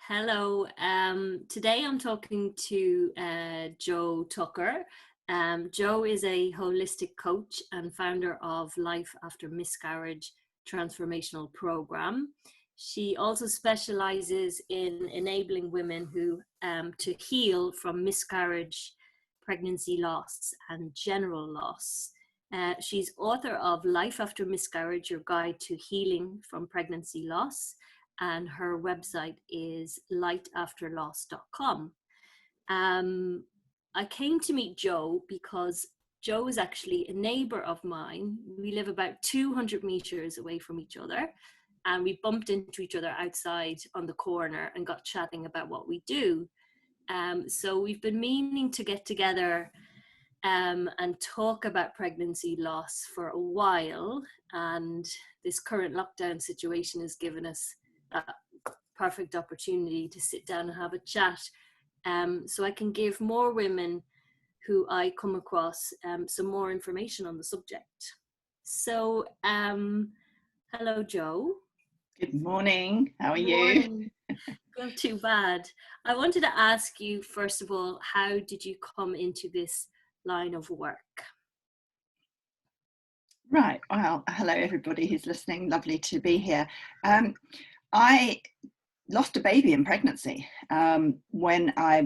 Hello. Today I'm talking to Joe Tucker. Joe is a holistic coach and founder of Life After Miscarriage Transformational Program. She also specializes in enabling women who to heal from miscarriage, pregnancy loss, and general loss. She's author of Life After Miscarriage, Your Guide to Healing from Pregnancy Loss, and her website is lightafterloss.com. I came to meet Joe because Joe is actually a neighbor of mine. We live about 200 meters away from each other, and we bumped into each other outside on the corner and got chatting about what we do. So we've been meaning to get together and talk about pregnancy loss for a while, and this current lockdown situation has given us a perfect opportunity to sit down and have a chat, so I can give more women who I come across some more information on the subject. So hello, Joe. Good morning. How are Morning. you? Not too bad. I wanted to ask you, first of all, how did you come into this line of work? Right. Well, hello everybody who's listening. Lovely to be here. I lost a baby in pregnancy when I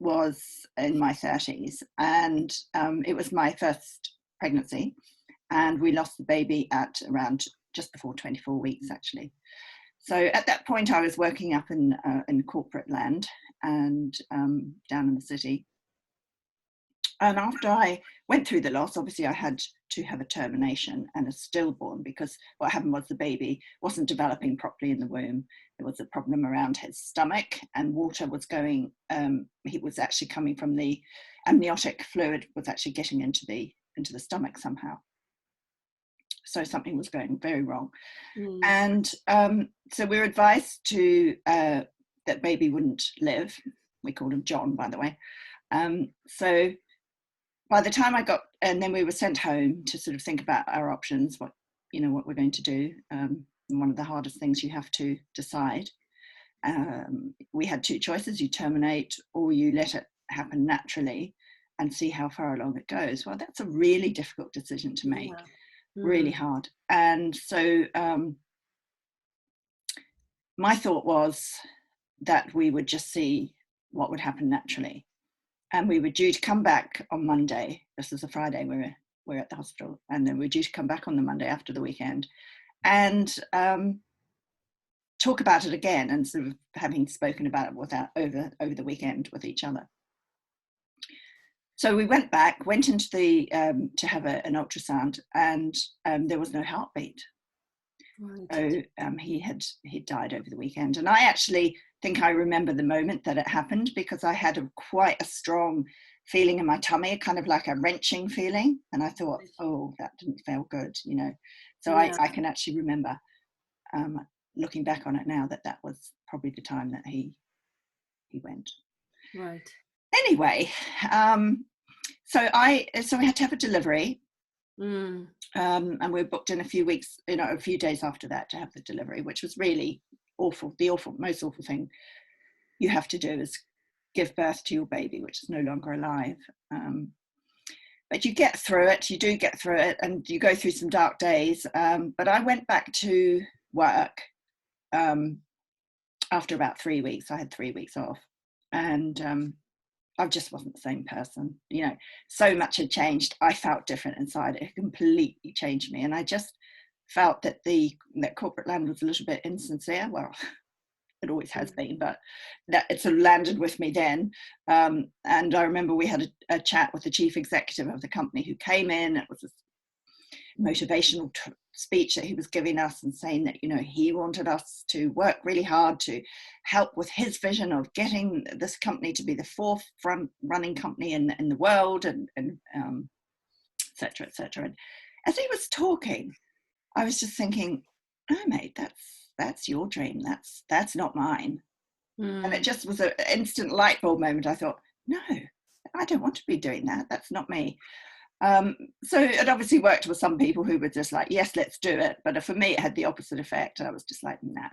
was in my 30s, and it was my first pregnancy, and we lost the baby at around just before 24 weeks, actually. So at that point, I was working up in corporate land and down in the city. And after I went through the loss, obviously I had to have a termination and a stillborn, because what happened was the baby wasn't developing properly in the womb. There was a problem around his stomach, and water was going, he was actually coming from the amniotic fluid, was actually getting into the stomach somehow. So something was going very wrong. And so we were advised to, that baby wouldn't live. We called him John, by the way. So by the time I got, and then we were sent home to sort of think about our options, what we're going to do. One of the hardest things you have to decide. We had two choices: you terminate, or you let it happen naturally and see how far along it goes. Well, that's a really difficult decision to make, really hard. And so my thought was that we would just see what would happen naturally. And we were due to come back on Monday. This is a Friday. We're at the hospital, and then we're due to come back on the Monday after the weekend, and talk about it again, and sort of having spoken about it over the weekend with each other. So we went into the to have an ultrasound, and there was no heartbeat. Right. So he died over the weekend, and I actually think I remember the moment that it happened, because I had quite a strong feeling in my tummy, kind of like a wrenching feeling, and I thought, oh, that didn't feel good, So yeah. I can actually remember, looking back on it now, that was probably the time that he went. Right. Anyway, so I had to have a delivery. And we were booked in a few days after that to have the delivery, which was really awful. The most awful thing you have to do is give birth to your baby, which is no longer alive. But you get through it. You do get through it, and you go through some dark days. But I went back to work after about 3 weeks. I had 3 weeks off, and I just wasn't the same person. So much had changed. I felt different inside. It completely changed me. And I just felt that that corporate land was a little bit insincere. Well, it always has been, but that it sort of landed with me then. And I remember we had a chat with the chief executive of the company, who came in. It was a motivational speech that he was giving us, and saying that he wanted us to work really hard to help with his vision of getting this company to be the forefront running company in the world, and et cetera, et cetera. And as he was talking, I was just thinking, oh mate, that's your dream, that's not mine. And it just was an instant light bulb moment. I thought, no, I don't want to be doing that. That's not me. So it obviously worked with some people who were just like, yes, let's do it. But for me, it had the opposite effect. I was just like, nah.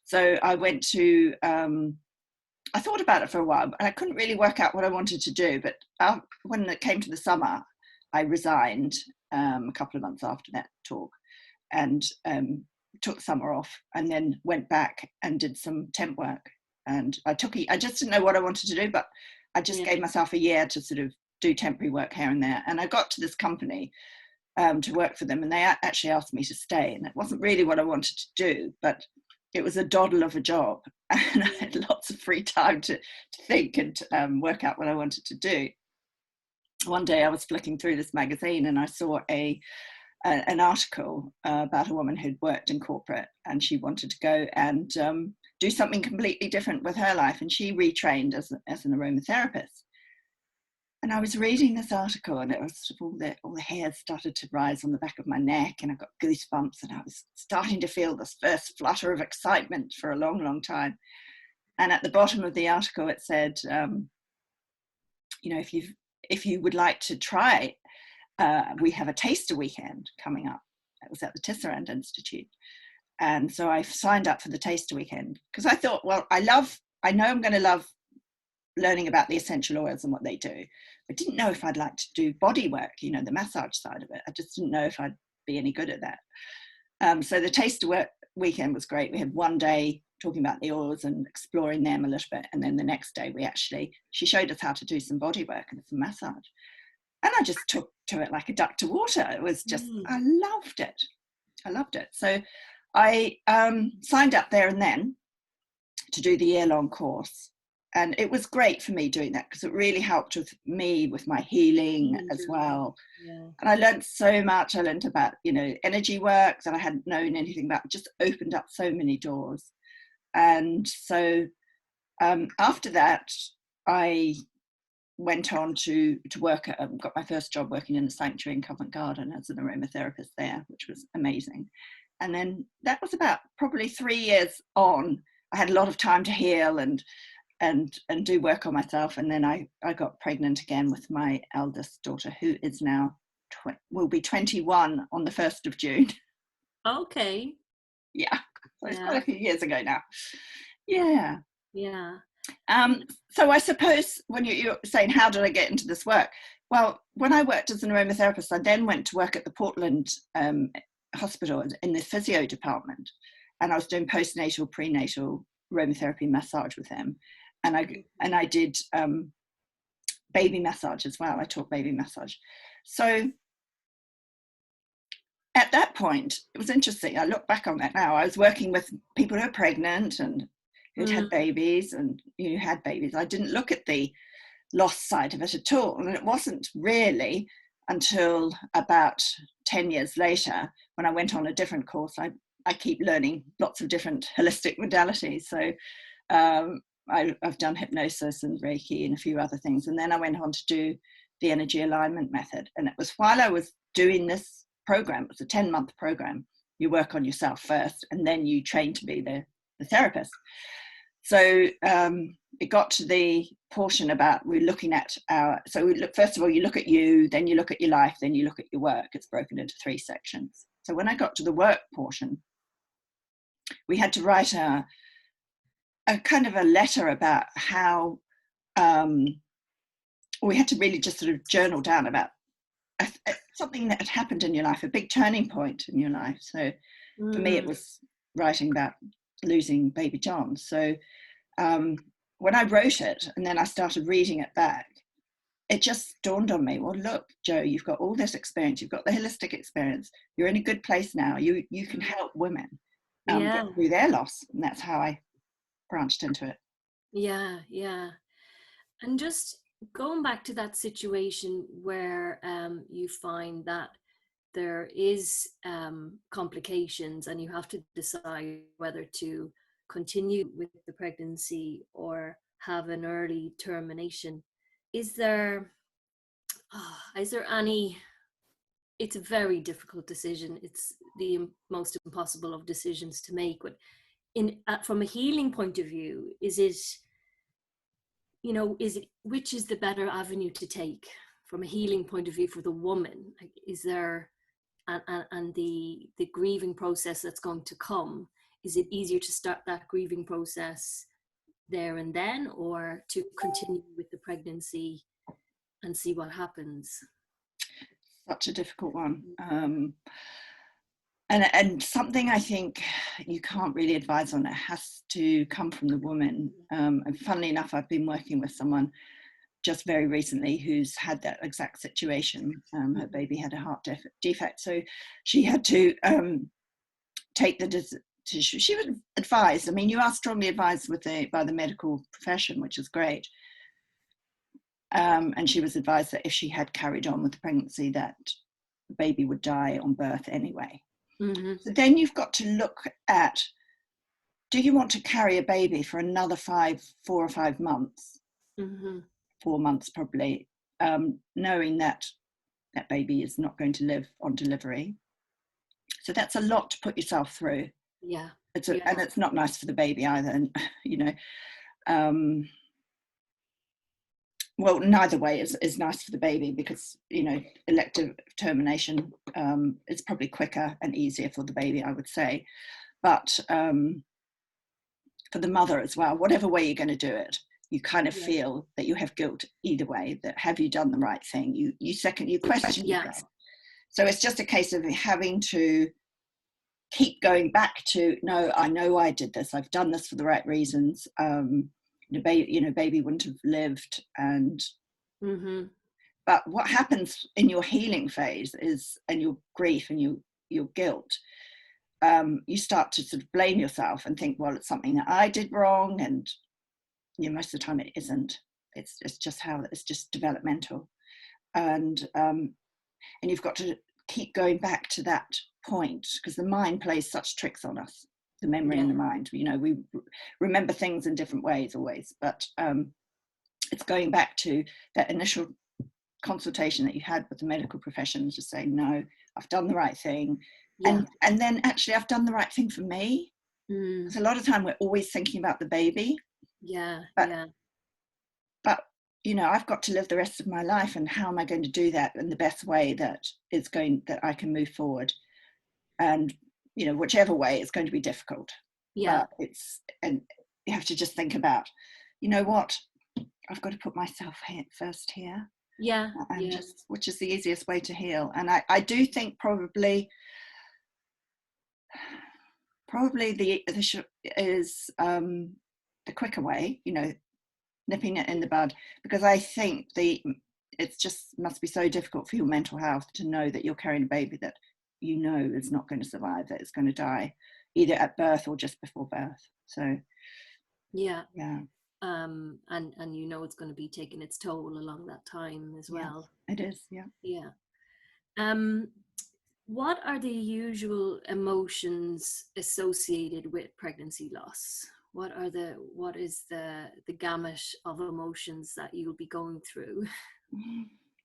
So I went to, I thought about it for a while, but I couldn't really work out what I wanted to do. But when it came to the summer, I resigned a couple of months after that talk, and took the summer off, and then went back and did some temp work. And I just didn't know what I wanted to do, but I just gave myself a year to sort of do temporary work here and there. And I got to this company to work for them, and they actually asked me to stay. And it wasn't really what I wanted to do, but it was a doddle of a job, and I had lots of free time to think and work out what I wanted to do. One day I was flicking through this magazine, and I saw an article about a woman who'd worked in corporate, and she wanted to go and do something completely different with her life, and she retrained as an aromatherapist. And I was reading this article, and it was all the hairs started to rise on the back of my neck, and I got goosebumps, and I was starting to feel this first flutter of excitement for a long, long time. And at the bottom of the article, it said, if you would like to try, we have a taster weekend coming up. It was at the Tisserand Institute. And so I signed up for the taster weekend because I thought, well, I know I'm going to love learning about the essential oils and what they do. I didn't know if I'd like to do body work, the massage side of it. I just didn't know if I'd be any good at that. So the taster work weekend was great. We had one day talking about the oils and exploring them a little bit. And then the next day she showed us how to do some body work and some massage. And I just took to it like a duck to water. It was just, I loved it. So I signed up there and then to do the year-long course. And it was great for me doing that because it really helped with my healing as well. Yeah. And I learned so much. I learned about, energy work that I hadn't known anything about. It just opened up so many doors. And so after that, I went on to work got my first job working in the sanctuary in Covent Garden as an aromatherapist there, which was amazing. And then that was about probably 3 years on. I had a lot of time to heal and do work on myself. And then I got pregnant again with my eldest daughter, who is now will be 21 on the 1st of June. Okay. Yeah. So it's quite a few years ago now. Yeah. Yeah. So I suppose when you're saying, how did I get into this work? Well, when I worked as an aromatherapist, I then went to work at the Portland hospital in the physio department. And I was doing postnatal, prenatal aromatherapy massage with them. And I did baby massage as well. I taught baby massage. So at that point, it was interesting. I look back on that now. I was working with people who are pregnant and who'd had babies and had babies. I didn't look at the loss side of it at all. And it wasn't really until about 10 years later when I went on a different course. I keep learning lots of different holistic modalities. So I've done hypnosis and Reiki and a few other things. And then I went on to do the energy alignment method. And it was while I was doing this program, it was a 10-month program. You work on yourself first, and then you train to be the therapist. So it got to the portion about we're looking at first of all, you look at you, then you look at your life, then you look at your work. It's broken into 3 sections. So when I got to the work portion, we had to write a kind of a letter about how we had to really just sort of journal down about something that had happened in your life, a big turning point in your life. So for me, it was writing about losing baby John. So when I wrote it and then I started reading it back, it just dawned on me, well, look, Jo, you've got all this experience. You've got the holistic experience. You're in a good place now. You can help women get through their loss. And that's how I branched into it. Yeah. And just going back to that situation where you find that there is complications and you have to decide whether to continue with the pregnancy or have an early termination. Is there any, it's a very difficult decision. It's the most impossible of decisions to make. But from a healing point of view, which is the better avenue to take from a healing point of view for the woman? Is there, and the grieving process that's going to come, is it easier to start that grieving process there and then, or to continue with the pregnancy and see what happens? Such a difficult one. And something I think you can't really advise on. It has to come from the woman. And funnily enough, I've been working with someone just very recently who's had that exact situation. Her baby had a heart defect, so she had to take the decision. She was advised. I mean, you are strongly advised by the medical profession, which is great. And she was advised that if she had carried on with the pregnancy, that the baby would die on birth anyway. So then you've got to look at, do you want to carry a baby for another 4 or 5 months, 4 months probably, knowing that that baby is not going to live on delivery? So that's a lot to put yourself through. Yeah. And it's not nice for the baby either. And, you know, well, neither way is nice for the baby, because, you know, elective termination is probably quicker and easier for the baby, I would say. But for the mother as well, whatever way you're going to do it, you kind of feel that you have guilt either way, that have you done the right thing? You question yourself. So it's just a case of having to keep going back to, no, I know I did this. I've done this for the right reasons. Baby wouldn't have lived. And but what happens in your healing phase is, and your grief and your guilt, you start to sort of blame yourself and think, well, it's something that I did wrong. And most of the time it isn't. It's just developmental. And you've got to keep going back to that point, because the mind plays such tricks on us, the memory and the mind. You know, we remember things in different ways always, but it's going back to that initial consultation that you had with the medical profession, to say, no, I've done the right thing. And then actually I've done the right thing for me. Because a lot of time we're always thinking about the baby. But you know, I've got to live the rest of my life, and how am I going to do that in the best way that I can move forward? And you know, whichever way, it's going to be difficult. But and you have to just think about, you know what, I've got to put myself first here. Just, which is the easiest way to heal. And I do think probably the is the quicker way, you know, nipping it in the bud, because I think it just must be so difficult for your mental health to know that you're carrying a baby that you know is not going to survive, that it's going to die either at birth or just before birth. So and you know it's going to be taking its toll along that time as well. It is. What are the usual emotions associated with pregnancy loss? What is the gamut of emotions that you'll be going through?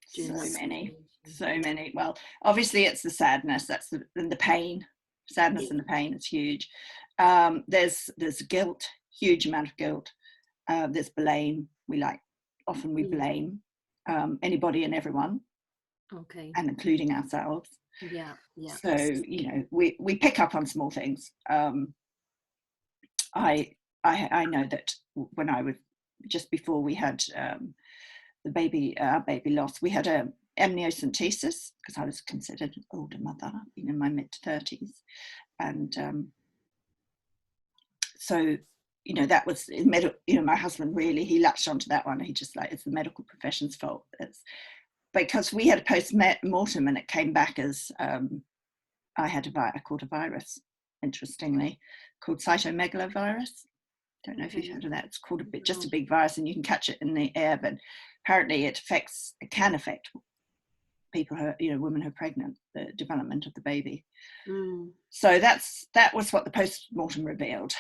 So many. Well, obviously it's the sadness, and the pain. Sadness and the pain is huge. There's guilt, huge amount of guilt. There's blame. We blame anybody and everyone, and including ourselves. So you know, we pick up on small things. I know that when I was, just before we had our baby loss, we had a amniocentesis, because I was considered an older mother, in my mid-30s, and so you know, that was my husband really, he latched onto that one. He just it's the medical profession's fault. It's because we had a post-mortem and it came back as I caught a virus, interestingly, called cytomegalovirus. Don't know if you've heard of that. It's called just a big virus, and you can catch it in the air, but apparently it can affect people who, women who are pregnant, the development of the baby. So that was what the post-mortem revealed.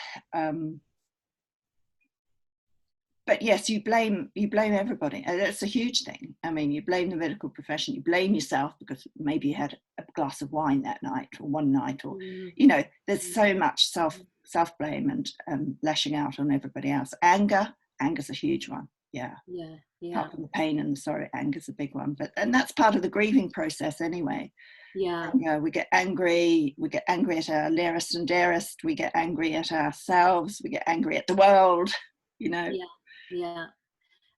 But yes, you blame everybody. That's a huge thing. I mean, you blame the medical profession, you blame yourself, because maybe you had a glass of wine that night, or one night, or there's so much self-blame and lashing out on everybody else. Anger's a huge one. Yeah. Yeah. Yeah. Apart from the pain and the sorrow, anger's a big one. And that's part of the grieving process anyway. Yeah. We get angry at our nearest and dearest, we get angry at ourselves, we get angry at the world, you know. Yeah. Yeah.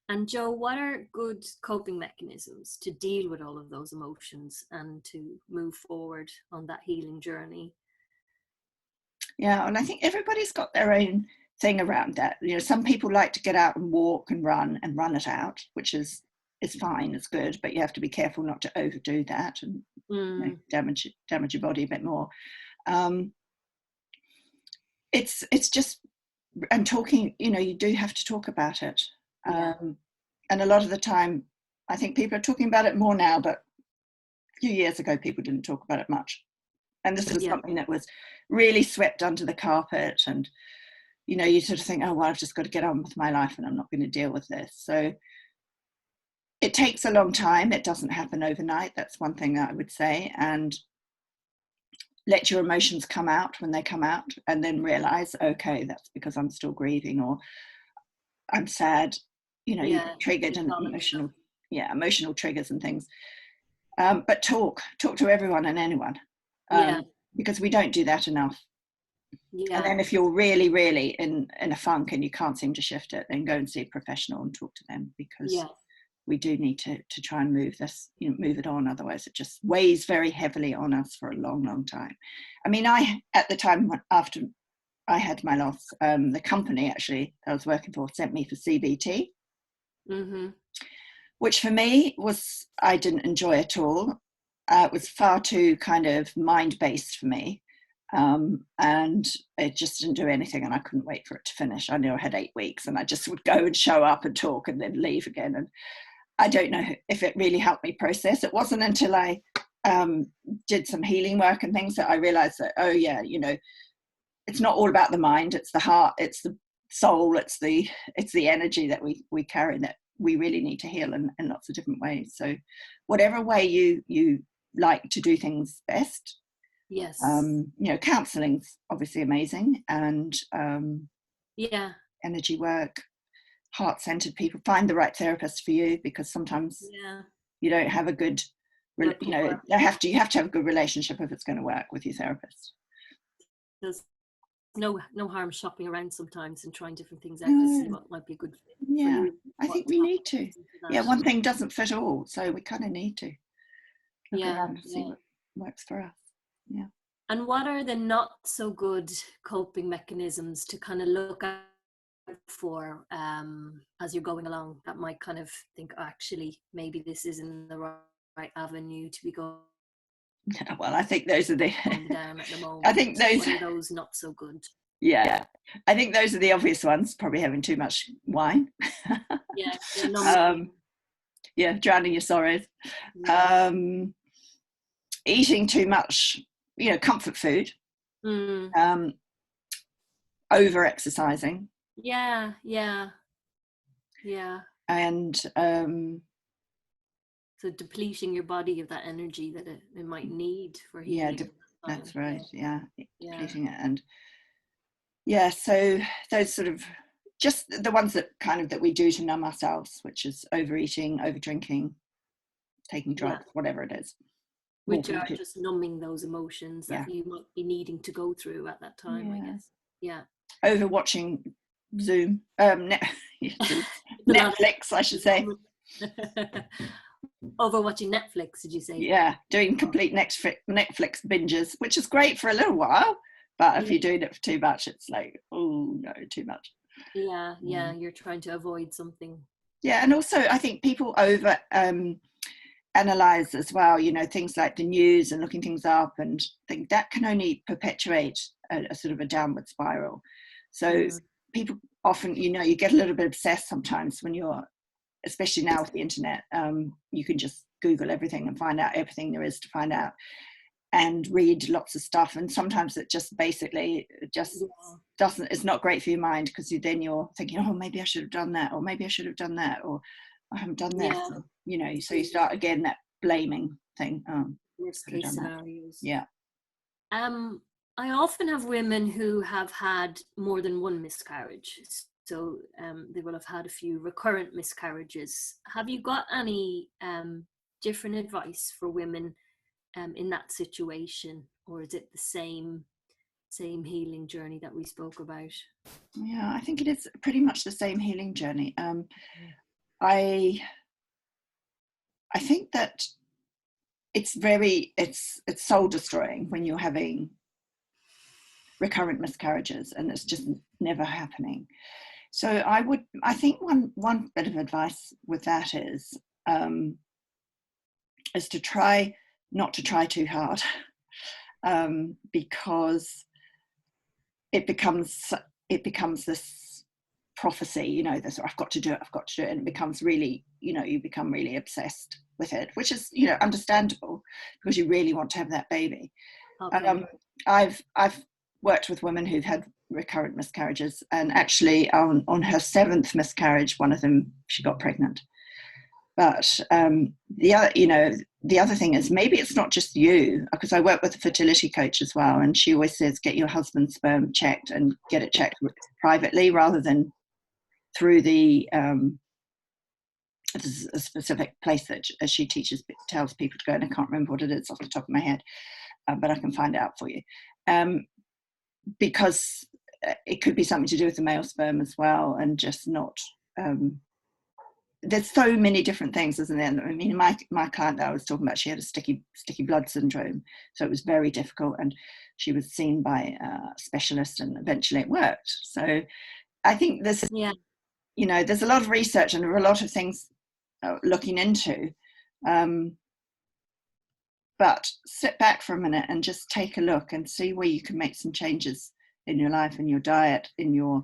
And Jo, what are good coping mechanisms to deal with all of those emotions and to move forward on that healing journey? Yeah, and I think everybody's got their own thing around that. You know, some people like to get out and walk and run it out, which is fine, it's good, but you have to be careful not to overdo that and you know, damage your body a bit more. It's just, and talking, you know, you do have to talk about it. Yeah. And a lot of the time, I think people are talking about it more now, but a few years ago, people didn't talk about it much. And this was something that was really swept under the carpet. And, you know, you sort of think, oh, well, I've just got to get on with my life and I'm not going to deal with this. So it takes a long time. It doesn't happen overnight. That's one thing that I would say. And let your emotions come out when they come out, and then realize, okay, that's because I'm still grieving, or I'm sad. You know, you get triggered and emotional triggers and things. But talk to everyone and anyone, because we don't do that enough. Yeah. And then if you're really, really in a funk and you can't seem to shift it, then go and see a professional and talk to them, because we do need to try and move this, you know, move it on. Otherwise, it just weighs very heavily on us for a long, long time. I mean, at the time after I had my loss, the company actually I was working for sent me for CBT, which for me I didn't enjoy at all. It was far too kind of mind-based for me. And it just didn't do anything, and I couldn't wait for it to finish. I knew I had 8 weeks, and I just would go and show up and talk and then leave again. And I don't know if it really helped me process. It wasn't until I did some healing work and things that I realized that, oh yeah, you know, it's not all about the mind, it's the heart, it's the soul, it's the energy that we carry that we really need to heal in lots of different ways. So whatever way you like to do things best. Yes. You know, counseling's obviously amazing, and energy work, heart-centered people, find the right therapist for you, because sometimes you don't have a good, you know, you have to have a good relationship if it's going to work with your therapist. There's no harm shopping around sometimes and trying different things out to see what might be a good fit for you. I think we need to. Yeah, one thing doesn't fit all, so we kind of need to look around and see what works for us. Yeah. And what are the not so good coping mechanisms to kind of look out for as you're going along, that might kind of think, oh, actually, maybe this isn't the right avenue to be going? Well, I think those are the down at the moment. I think those are those not so good. Yeah, I think those are the obvious ones. Probably having too much wine. Drowning your sorrows. Eating too much, you know, comfort food. Over exercising. And so depleting your body of that energy that it might need for healing. That's right. Depleting it. And so those sort of just the ones that we do to numb ourselves, which is overeating, over drinking, taking drugs, whatever it is, which are just numbing those emotions that you might be needing to go through at that time. I guess over watching Zoom, Netflix, I should say. Over watching Netflix, did you say? Yeah, doing complete Netflix binges, which is great for a little while, but if you're doing it for too much, it's like, oh no, too much. You're trying to avoid something. And also I think people over analyze as well, you know, things like the news and looking things up, and think that can only perpetuate a sort of a downward spiral. So people often, you know, you get a little bit obsessed sometimes when you're, especially now with the internet, you can just Google everything and find out everything there is to find out, and read lots of stuff, and sometimes it just basically doesn't, it's not great for your mind, because then you're thinking, oh, maybe I should have done that, or maybe I should have done that, or I haven't done this, and, you know, so you start again that blaming thing. Worst case scenarios. I often have women who have had more than one miscarriage. so they will have had a few recurrent miscarriages. Have you got any different advice for women in that situation, or is it the same healing journey that we spoke about? Yeah, I think it is pretty much the same healing journey. I think that it's soul destroying when you're having recurrent miscarriages and it's just never happening. So I think one bit of advice with that is to try not to try too hard, because it becomes this prophecy, you know, this I've got to do it, and it becomes really, you know, you become really obsessed with it, which is, you know, understandable because you really want to have that baby. Okay. I've worked with women who've had recurrent miscarriages, and actually on her 7th miscarriage, one of them, she got pregnant. But the other thing is, maybe it's not just you, because I work with a fertility coach as well, and she always says get your husband's sperm checked and get it checked privately rather than through a specific place that she tells people to go, and I can't remember what it is off the top of my head, but I can find it out for you, because it could be something to do with the male sperm as well, and just not there's so many different things, isn't there? I mean, my client that I was talking about, she had a sticky blood syndrome, so it was very difficult, and she was seen by a specialist, and eventually it worked. So I think this, you know, there's a lot of research and a lot of things looking into, but sit back for a minute and just take a look and see where you can make some changes in your life, in your diet, in your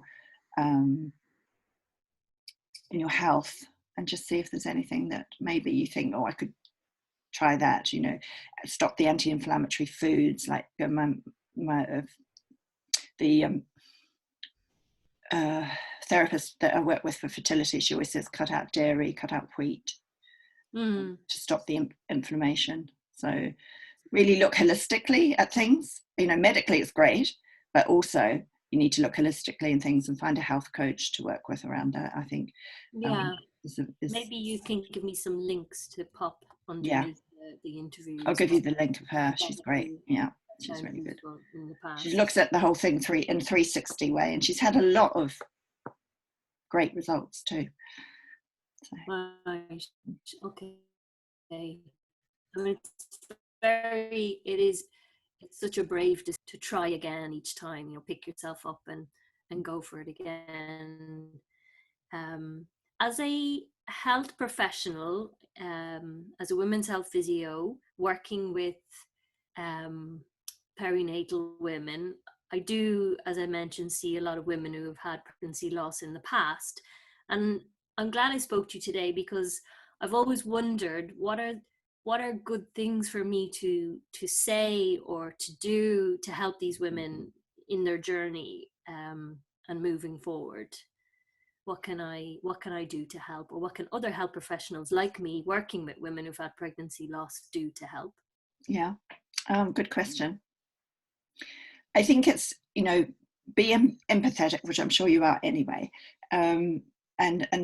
health, and just see if there's anything that maybe you think, oh, I could try that, you know, stop the anti-inflammatory foods, like the therapist that I work with for fertility, she always says cut out dairy, cut out wheat, to stop the inflammation. So really look holistically at things. You know, medically it's great, but also you need to look holistically in things and find a health coach to work with around that, I think. Maybe you can give me some links to pop underneath the interview. I'll give you the link of her. She's great. Yeah, she's really good. She looks at the whole thing in a 360 way, and she's had a lot of great results too. So. Right. Okay. I mean, it's such a brave to try again each time, you know, pick yourself up and go for it again. As a health professional, as a women's health physio, working with perinatal women, I do, as I mentioned, see a lot of women who have had pregnancy loss in the past. And I'm glad I spoke to you today, because I've always wondered what are good things for me to say or to do to help these women in their journey and moving forward. What can I do to help, or what can other health professionals like me working with women who've had pregnancy loss do to help? Yeah, good question. I think it's, you know, be empathetic, which I'm sure you are anyway, and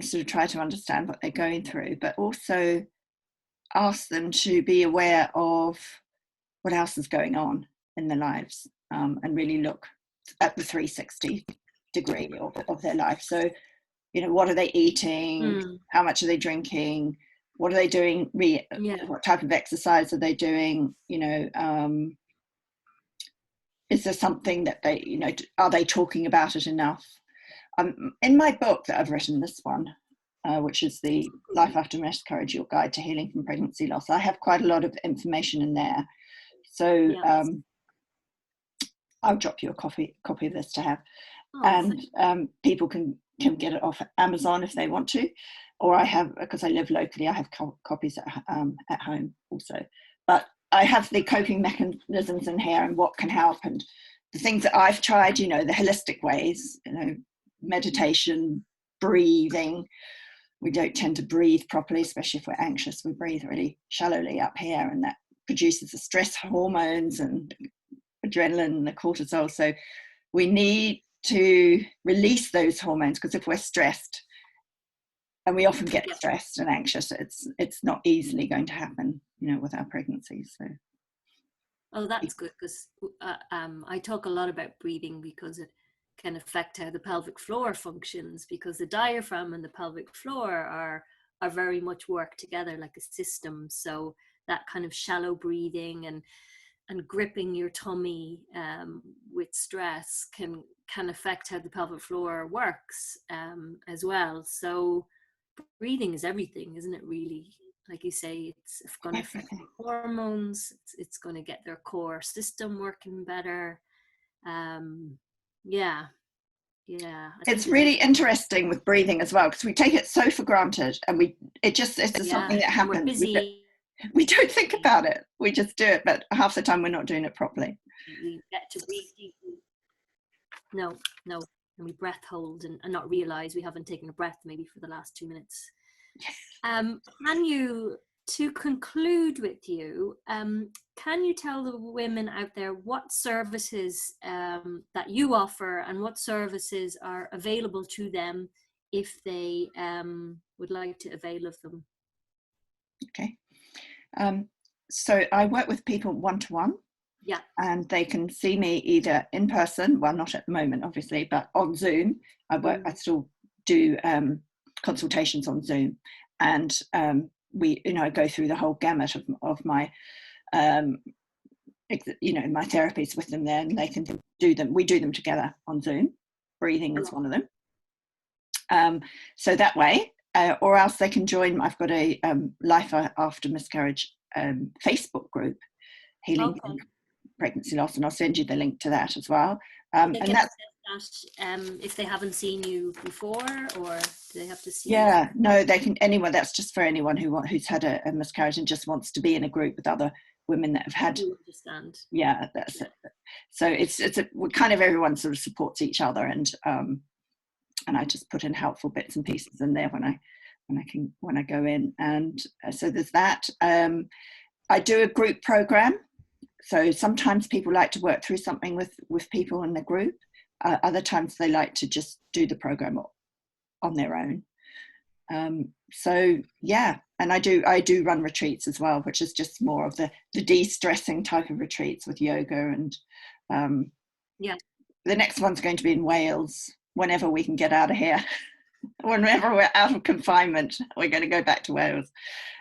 sort of try to understand what they're going through, but also ask them to be aware of what else is going on in their lives, and really look at the 360 degree of their life. So, you know, what are they eating? How much are they drinking? What are they doing? What type of exercise are they doing? You know, is there something that they, you know, are they talking about it enough? In my book that I've written, this one, which is the Life After Miscarriage, Your Guide to Healing from Pregnancy Loss, I have quite a lot of information in there. So I'll drop you a copy of this to have. And people can get it off Amazon if they want to, or I have, because I live locally, I have copies at home also. But I have the coping mechanisms in here and what can help, and the things that I've tried, you know, the holistic ways, you know, meditation, breathing. We don't tend to breathe properly, especially if we're anxious. We breathe really shallowly up here, and that produces the stress hormones and adrenaline and the cortisol. So we need to release those hormones, because if we're stressed, and we often get stressed and anxious, it's not easily going to happen, you know, with our pregnancies. So oh, that's good, because I talk a lot about breathing because it can affect how the pelvic floor functions, because the diaphragm and the pelvic floor are very much work together like a system. So that kind of shallow breathing and gripping your tummy with stress can affect how the pelvic floor works as well. So breathing is everything, isn't it, really? Like you say, it's going to affect the hormones, it's going to get their core system working better. Yeah, it's really interesting with breathing as well, because we take it so for granted, and it's just something that happens. We're busy. We don't think about it, we just do it, but half the time we're not doing it properly. We get to breathe deeply. No, and we breath hold and not realize we haven't taken a breath maybe for the last 2 minutes. Can you, to conclude with you, can you tell the women out there what services that you offer and what services are available to them if they would like to avail of them? Okay. So I work with people one-to-one. Yeah. And they can see me either in person, well, not at the moment, obviously, but on Zoom. I still do consultations on Zoom, and we, you know, go through the whole gamut of my, you know, my therapies with them there, and they can do them. We do them together on Zoom. Breathing is one of them. So that way, or else they can join. I've got a Life After Miscarriage Facebook group, Healing Pregnancy Loss, and I'll send you the link to that as well. And that's if they haven't seen you before, or do they have to see you? No, they can, anyone. That's just for anyone who's had a miscarriage and just wants to be in a group with other women that have had. You understand? Yeah, that's it. So it's kind of, everyone sort of supports each other, and I just put in helpful bits and pieces in there when I go in, and so there's that. I do a group program. So sometimes people like to work through something with people in the group. Other times they like to just do the program on their own. So yeah, and I do run retreats as well, which is just more of the de-stressing type of retreats with yoga, and the next one's going to be in Wales whenever we can get out of here. Whenever we're out of confinement, we're going to go back to Wales.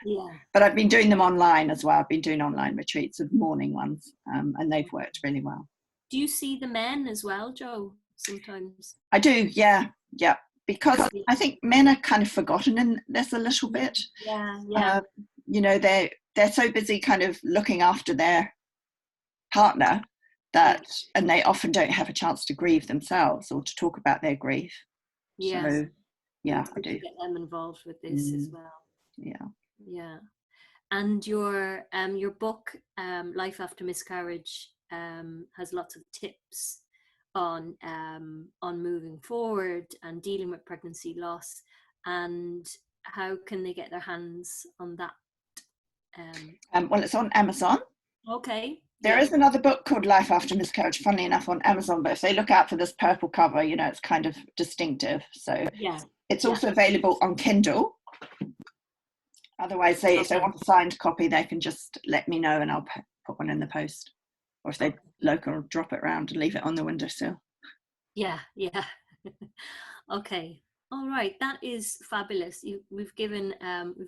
Yeah. But I've been doing them online as well. I've been doing online retreats, of morning ones, and they've worked really well. Do you see the men as well, Jo, sometimes? I do, yeah. Because I think men are kind of forgotten in this a little bit. Yeah. You know, they're so busy kind of looking after their partner that, and they often don't have a chance to grieve themselves or to talk about their grief. Yes. So, yeah, I do. Get them involved with this as well. Yeah. And your book, Life After Miscarriage, has lots of tips on moving forward and dealing with pregnancy loss. And how can they get their hands on that? Well, it's on Amazon. Okay. There is another book called Life After Miscarriage, funnily enough, on Amazon, but if they look out for this purple cover, you know, it's kind of distinctive. So it's also available on Kindle. Otherwise, if they want a signed copy, they can just let me know and I'll put one in the post. Or if they're local, drop it around and leave it on the windowsill. Yeah. Okay. All right. That is fabulous. We've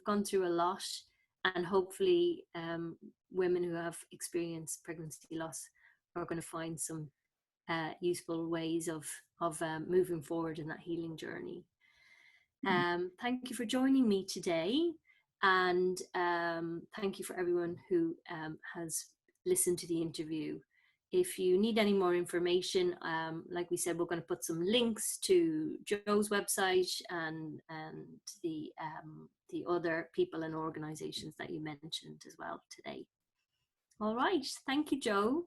gone through a lot, and hopefully women who have experienced pregnancy loss are going to find some useful ways of moving forward in that healing journey. Thank you for joining me today, and thank you for everyone who has listened to the interview. If you need any more information, like we said, we're going to put some links to Jo's website and the other people and organizations that you mentioned as well today. All right. Thank you, Jo.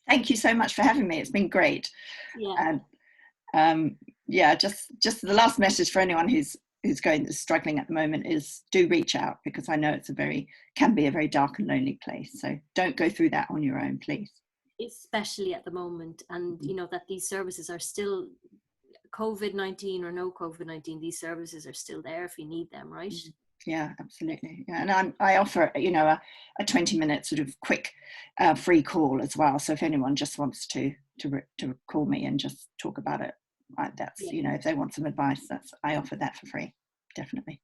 Thank you so much for having me. It's been great. Yeah. And just the last message for anyone who's struggling at the moment is, do reach out, because I know it's can be a very dark and lonely place. So don't go through that on your own, please. especially at the moment. And you know that these services are still, COVID-19 or no COVID-19, these services are still there if you need them, right? Yeah, absolutely. Yeah. And I offer, you know, a 20-minute sort of quick free call as well. So if anyone just wants to call me and just talk about it, that's, Yeah. you know, if they want some advice, I offer that for free, definitely.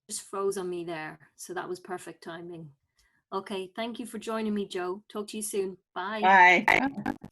Just froze on me there. So that was perfect timing. Okay, thank you for joining me, Jo. Talk to you soon. Bye. Bye.